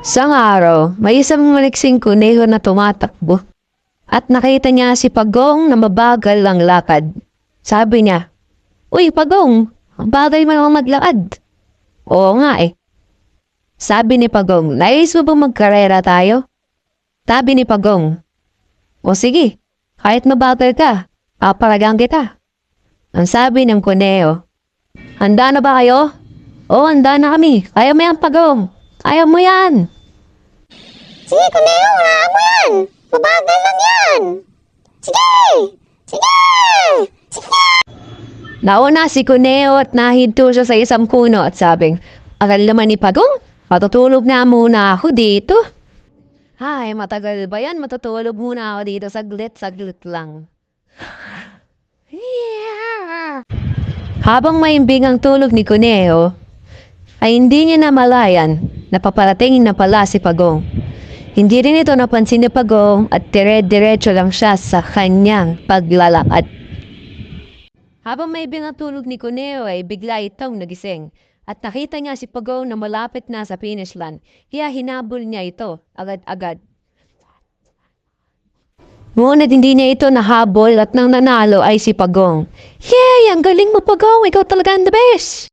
Isang araw, may isang maliksing kuneho na tumatakbo. At nakita niya si Pagong na mabagal ang lakad. Sabi niya, "Uy, Pagong, ang bagay mo naman maglakad." "Oo nga eh." Sabi ni Pagong, "Nais mo bang magkarera tayo?" Sabi ni Pagong, "O sige, kahit mabagal ka, papalagang kita." Ang sabi ng kuneho, "Handa na ba kayo?" "Oo, handa na kami. Kaya mo yan, Pagong. Kaya mo yan." Sige, Kuneo, harap mo yan. Mabagal lang yan. Sige! Sige! Sige! Nauna si Cuneo at nahinto siya sa isang puno at sabing, "Akala naman ni Pagong, matutulog na muna ako dito." "Ay, matagal ba yan? Matutulog muna ako dito. Saglit lang." Habang maimbing ang tulog ni Cuneo, ay hindi niya namalayan na paparating na pala si Pagong. Hindi rin ito napansin ni Pagong at dire-diretso lang siya sa kanyang paglalakad. Habang may binatulog ni Cuneo ay bigla itong nagising at nakita niya si Pagong na malapit na sa finish line, kaya hinabol niya ito agad-agad. Ngunit hindi niya ito nahabol at nang nanalo ay si Pagong. "Yay! Ang galing mo, Pagong! Ikaw talaga ang the best!"